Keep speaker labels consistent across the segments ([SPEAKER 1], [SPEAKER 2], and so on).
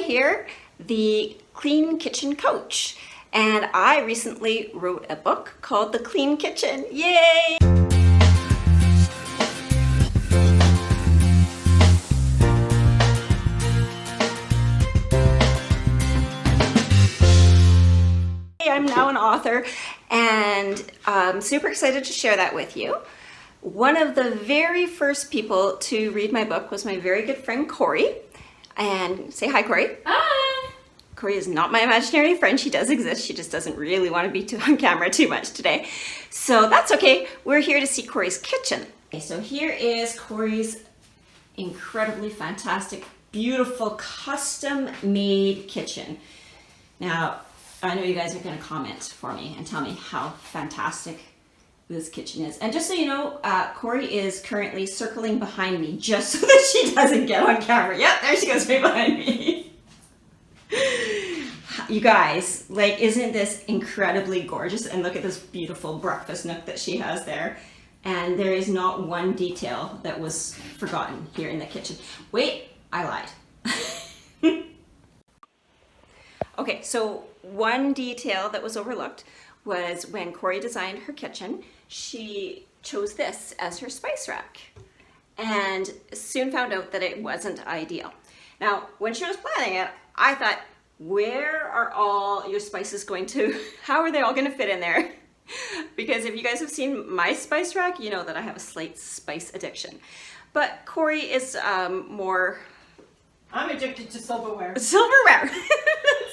[SPEAKER 1] here, the Clean Kitchen Coach, and I recently wrote a book called The Clean Kitchen. Yay! I'm now an author, and I'm super excited to share that with you. One of the very first people to read my book was my very good friend Corrie. And say hi, Corrie.
[SPEAKER 2] Hi!
[SPEAKER 1] Corrie is not my imaginary friend. She does exist. She just doesn't really want to be on camera too much today. So that's okay. We're here to see Corrie's kitchen. Okay, so here is Corrie's incredibly fantastic, beautiful, custom-made kitchen. Now, I know you guys are going to comment for me and tell me how fantastic this kitchen is. And just so you know, Corrie is currently circling behind me just so that she doesn't get on camera. Yep, there she goes right behind me. You guys, like, isn't this incredibly gorgeous? And look at this beautiful breakfast nook that she has there. And there is not one detail that was forgotten here in the kitchen. Wait, I lied. Okay, so one detail that was overlooked was when Corrie designed her kitchen, she chose this as her spice rack and soon found out that it wasn't ideal. Now, when she was planning it, I thought, where are all your spices going to, how are they all going to fit in there? Because if you guys have seen my spice rack, you know that I have a slight spice addiction. But Corrie is more...
[SPEAKER 2] I'm addicted to silverware.
[SPEAKER 1] Silverware!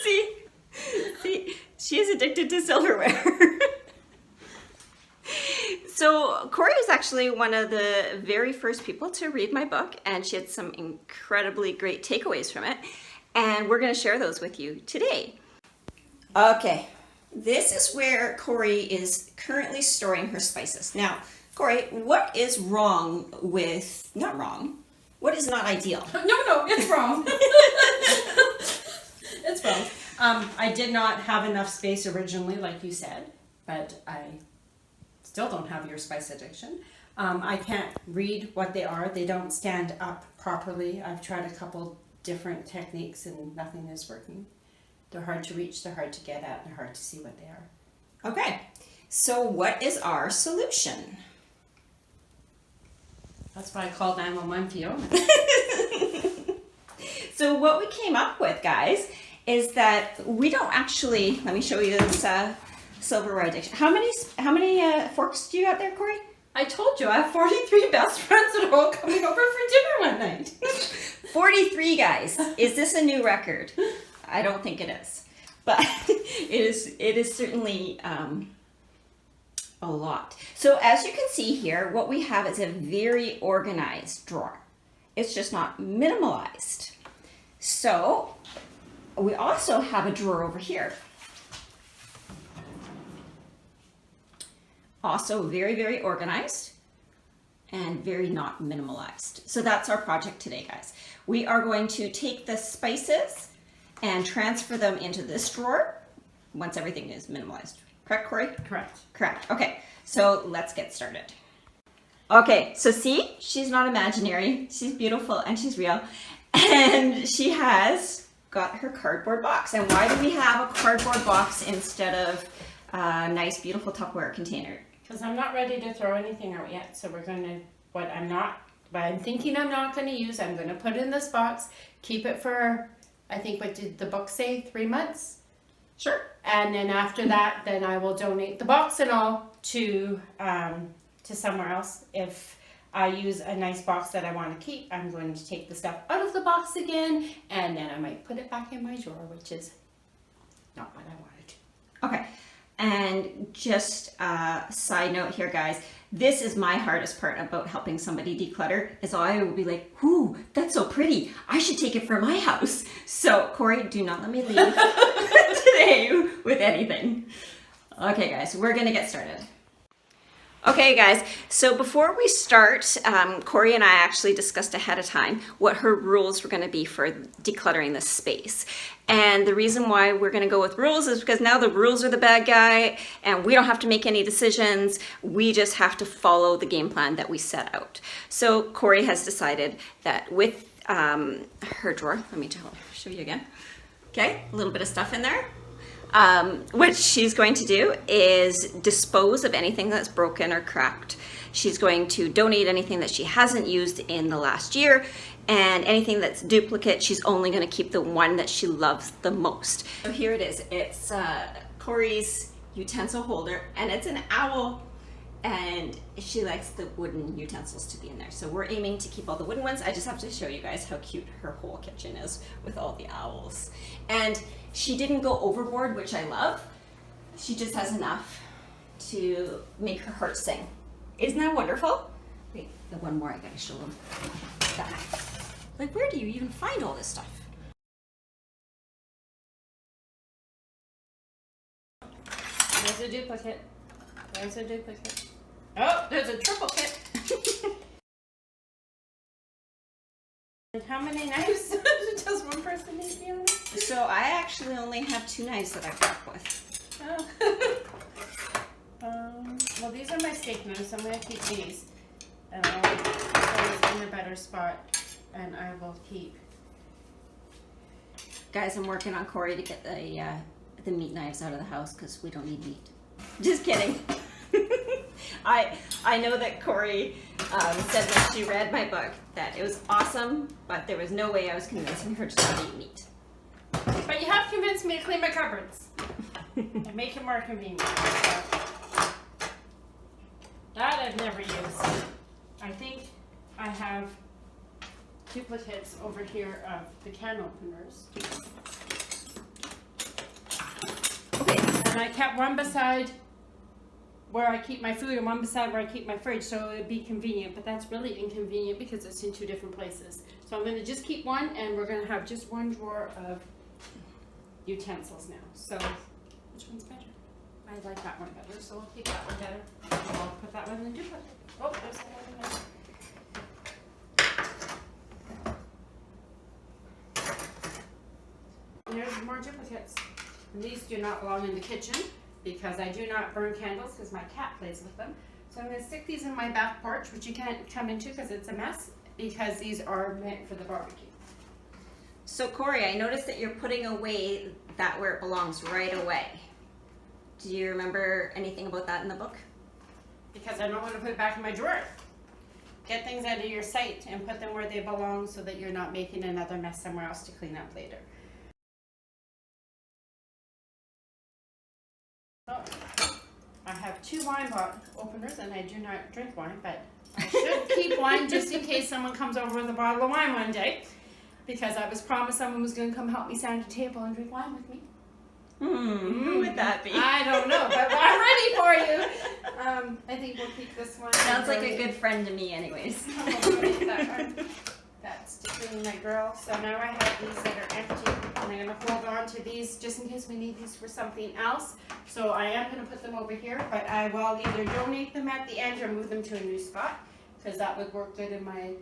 [SPEAKER 1] See, she is addicted to silverware. So Corrie was actually one of the very first people to read my book, and she had some incredibly great takeaways from it, and we're going to share those with you today. Okay, this is where Corrie is currently storing her spices. Now, Corrie, what is wrong with, not wrong, what is not ideal?
[SPEAKER 2] No, it's wrong. It's wrong. I did not have enough space originally, like you said, but I still don't have your spice addiction. I can't read what they are. They don't stand up properly. I've tried a couple different techniques and nothing is working. They're hard to reach, they're hard to get at, they're hard to see what they are.
[SPEAKER 1] Okay, so what is our solution?
[SPEAKER 2] That's why I called 911 Fiona.
[SPEAKER 1] So what we came up with, guys, is that we don't actually, let me show you this silverware addiction. How many forks do you have there, Corrie?
[SPEAKER 2] I told you, I have 43 best friends that are all coming over for dinner one night.
[SPEAKER 1] 43, guys. Is this a new record? I don't think it is. But it is certainly a lot. So as you can see here, what we have is a very organized drawer. It's just not minimalized. So we also have a drawer over here. Also very, very organized and very not minimalized. So that's our project today, guys. We are going to take the spices and transfer them into this drawer once everything is minimalized. Correct, Corrie?
[SPEAKER 2] Correct.
[SPEAKER 1] Correct. Okay, so let's get started. Okay, so see, she's not imaginary. She's beautiful and she's real. And she has got her cardboard box. And why do we have a cardboard box instead of a nice, beautiful Tupperware container?
[SPEAKER 2] Because I'm not ready to throw anything out yet, so we're going to, what I'm thinking I'm not going to use, I'm going to put in this box, keep it for, I think, what did the book say, 3 months?
[SPEAKER 1] Sure.
[SPEAKER 2] And then after that, then I will donate the box and all to somewhere else. If I use a nice box that I want to keep, I'm going to take the stuff out of the box again, and then I might put it back in my drawer, which is not what I wanted to.
[SPEAKER 1] Okay. And just a side note here, guys, this is my hardest part about helping somebody declutter, is I will be like, ooh, that's so pretty. I should take it for my house. So Corrie, do not let me leave today with anything. Okay, guys, we're gonna get started. Okay guys, so before we start, Corrie and I actually discussed ahead of time what her rules were going to be for decluttering this space. And the reason why we're going to go with rules is because now the rules are the bad guy and we don't have to make any decisions. We just have to follow the game plan that we set out. So Corrie has decided that with her drawer. Let me show you again. Okay, a little bit of stuff in there. What she's going to do is dispose of anything that's broken or cracked. She's going to donate anything that she hasn't used in the last year, and anything that's duplicate, she's only going to keep the one that she loves the most. So here it is. It's Corrie's utensil holder, and it's an owl, and she likes the wooden utensils to be in there. So we're aiming to keep all the wooden ones. I just have to show you guys how cute her whole kitchen is with all the owls. And she didn't go overboard, which I love. She just has enough to make her heart sing. Isn't that wonderful? Wait, the one more I gotta show them. That. Like, where do you even find all this stuff?
[SPEAKER 2] There's a duplicate. There's a duplicate. Oh, there's a triplicate. And how many knives does one person need to be on?
[SPEAKER 1] So I actually only have 2 knives that I work with.
[SPEAKER 2] Oh. Well, these are my steak knives, so I'm going to keep these. And I'll put those in a better spot. And I will keep.
[SPEAKER 1] Guys, I'm working on Corrie to get the meat knives out of the house because we don't need meat. Just kidding. I know that Corrie said when she read my book that it was awesome, but there was no way I was convincing her to not eat meat.
[SPEAKER 2] But you have convinced me to clean my cupboards and make it more convenient. That I've never used. I think I have duplicates over here of the can openers. Okay, and I kept one beside where I keep my food and one beside where I keep my fridge, so it would be convenient, but that's really inconvenient because it's in 2 different places. So I'm going to just keep one, and we're going to have just one drawer of utensils now. So which one's better? I like that one better, so we'll keep that one better. And I'll put that one in the duplicate. Oh, there's that one there. And there's more duplicates. And these do not belong in the kitchen because I do not burn candles because my cat plays with them. So I'm going to stick these in my back porch, which you can't come into because it's a mess, because these are meant for the barbecue.
[SPEAKER 1] So Corrie, I noticed that you're putting away that where it belongs right away. Do you remember anything about that in the book?
[SPEAKER 2] Because I don't want to put it back in my drawer. Get things out of your sight and put them where they belong so that you're not making another mess somewhere else to clean up later. So, I have 2 wine bottle openers, and I do not drink wine, but I should keep wine just in case someone comes over with a bottle of wine one day, because I was promised someone was going to come help me sit at a table and drink wine with me.
[SPEAKER 1] Who would that be?
[SPEAKER 2] I don't know, but I'm ready for you. I think we'll keep this one.
[SPEAKER 1] Sounds like a good friend to me anyways.
[SPEAKER 2] that one. That's to clean my girl. So now I have these that are empty, and I'm going to hold on to these just in case we need these for something else. So I am going to put them over here, but I will either donate them at the end or move them to a new spot, because that would work good in my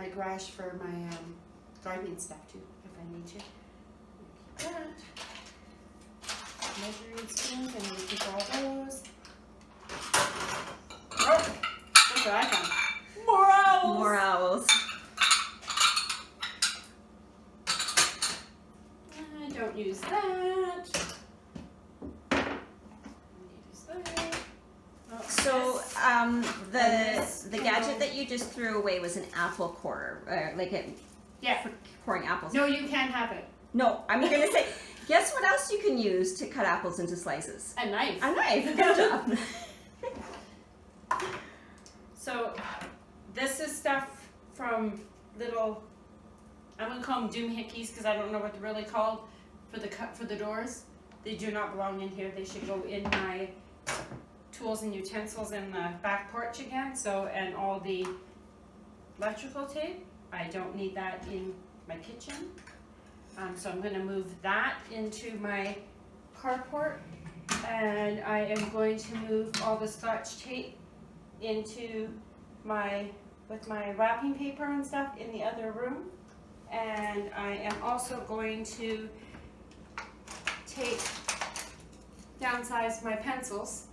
[SPEAKER 2] garage for my gardening stuff too, if I need to. Keep that. Measuring spoons, and we keep all those. Oh, look what I found. More owls!
[SPEAKER 1] More owls.
[SPEAKER 2] I don't use that. Oh,
[SPEAKER 1] So the gadget that you just threw away was an apple corer, like it
[SPEAKER 2] yeah.
[SPEAKER 1] for coring apples.
[SPEAKER 2] No, you can't have it.
[SPEAKER 1] No, I'm gonna say, guess what else you can use to cut apples into slices?
[SPEAKER 2] A knife.
[SPEAKER 1] A knife. Good job.
[SPEAKER 2] So this is stuff from little, I'm gonna call them doohickeys because I don't know what they're really called, for the doors. They do not belong in here. They should go in my tools and utensils in the back porch again. So, and all the electrical tape, I don't need that in my kitchen. So I'm going to move that into my carport, and I am going to move all the Scotch tape into with my wrapping paper and stuff in the other room. And I am also going to downsize my pencils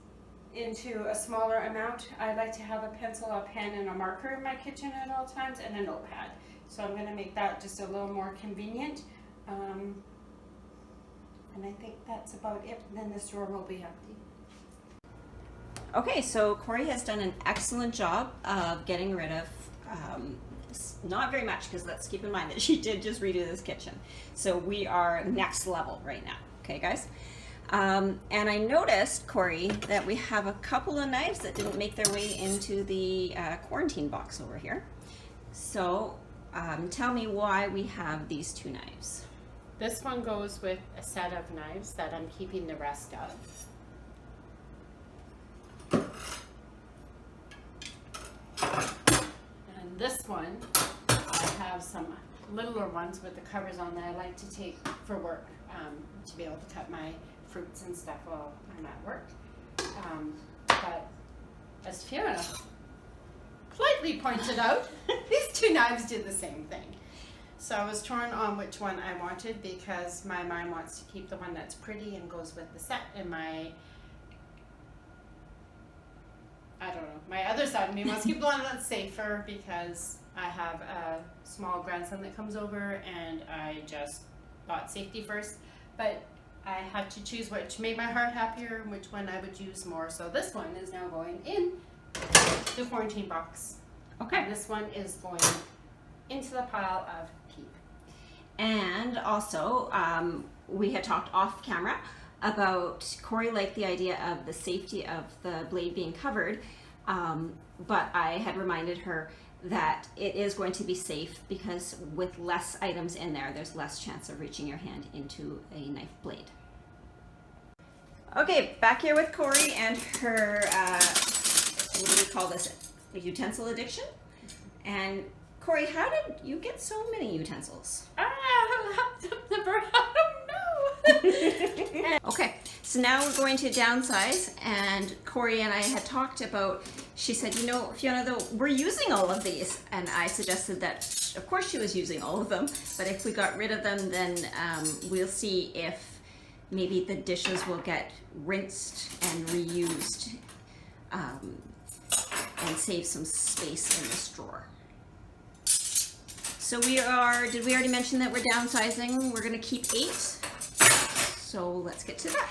[SPEAKER 2] into a smaller amount. I like to have a pencil, a pen, and a marker in my kitchen at all times, and a notepad. So I'm going to make that just a little more convenient. And I think that's about it. Then this drawer will be empty.
[SPEAKER 1] Okay, so Corrie has done an excellent job of getting rid of, not very much, because let's keep in mind that she did just redo this kitchen. So we are next level right now, okay guys? And I noticed, Corrie, that we have a couple of knives that didn't make their way into the quarantine box over here. So tell me why we have these two knives.
[SPEAKER 2] This one goes with a set of knives that I'm keeping the rest of. And this one, I have some littler ones with the covers on that I like to take for work, to be able to cut my fruits and stuff while I'm at work. But as Fiona politely pointed out, these two knives did the same thing. So I was torn on which one I wanted because my mind wants to keep the one that's pretty and goes with the set, and my other side of me wants to keep the one that's safer because I have a small grandson that comes over and I just thought safety first. But I had to choose which made my heart happier and which one I would use more. So this one is now going in the quarantine box.
[SPEAKER 1] Okay.
[SPEAKER 2] And this one is going into the pile of keep.
[SPEAKER 1] And also, we had talked off camera about Corrie liked the idea of the safety of the blade being covered, but I had reminded her that it is going to be safe because with less items in there, there's less chance of reaching your hand into a knife blade. Okay, back here with Corrie and her, what do we call this, utensil addiction? And Corrie, how did you get so many utensils?
[SPEAKER 2] I don't know.
[SPEAKER 1] Okay, so now we're going to downsize, and Corrie and I had talked about, she said, you know, Fiona, though, we're using all of these. And I suggested that, of course she was using all of them, but if we got rid of them, then we'll see if maybe the dishes will get rinsed and reused and save some space in this drawer. So we are, did we already mention that we're downsizing? We're gonna keep 8. So let's get to that.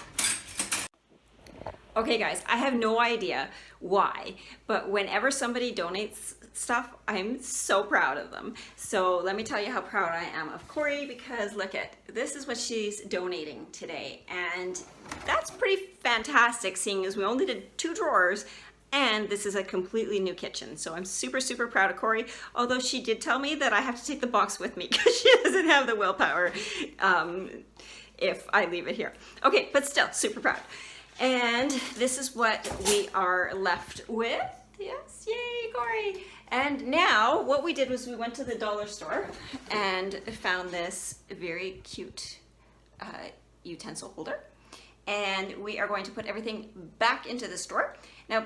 [SPEAKER 1] Okay guys, I have no idea why, but whenever somebody donates stuff, I'm so proud of them. So let me tell you how proud I am of Corrie, because look at, this is what she's donating today. And that's pretty fantastic, seeing as we only did 2 drawers, and this is a completely new kitchen. So I'm super, super proud of Corrie, although she did tell me that I have to take the box with me because she doesn't have the willpower if I leave it here. Okay, but still super proud. And this is what we are left with. Yes, yay, Corrie. And now what we did was we went to the dollar store and found this very cute utensil holder. And we are going to put everything back into the store. Now,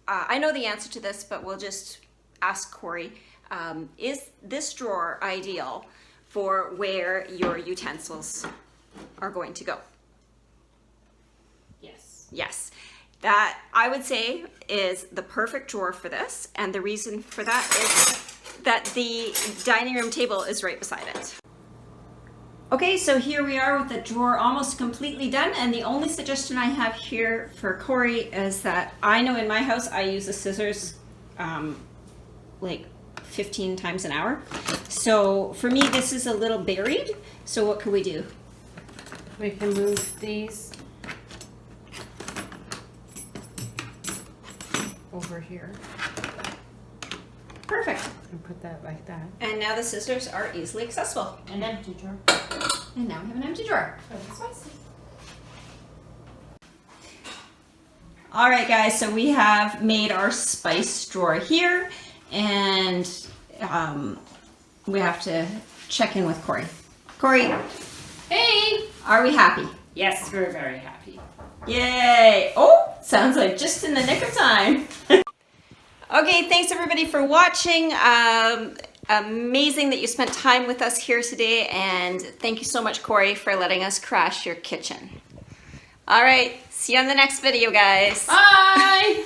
[SPEAKER 1] I know the answer to this, but we'll just ask Corrie, is this drawer ideal for where your utensils are going to go?
[SPEAKER 2] Yes.
[SPEAKER 1] Yes. That, I would say, is the perfect drawer for this. And the reason for that is that the dining room table is right beside it. Okay, so here we are with the drawer almost completely done, and the only suggestion I have here for Corrie is that I know in my house I use the scissors like 15 times an hour. So for me this is a little buried, so what can we do?
[SPEAKER 2] We can move these over here.
[SPEAKER 1] Perfect.
[SPEAKER 2] And put that like that.
[SPEAKER 1] And now the scissors are easily accessible.
[SPEAKER 2] An empty drawer.
[SPEAKER 1] And now we have an empty drawer. All right, guys, so we have made our spice drawer here, and we have to check in with Corrie. Corrie.
[SPEAKER 2] Hey!
[SPEAKER 1] Are we happy?
[SPEAKER 2] Yes, we're very happy.
[SPEAKER 1] Yay! Oh, sounds like just in the nick of time. Okay, thanks everybody for watching. Amazing that you spent time with us here today, and thank you so much, Corrie, for letting us crash your kitchen. All right, see you on the next video, guys.
[SPEAKER 2] Bye!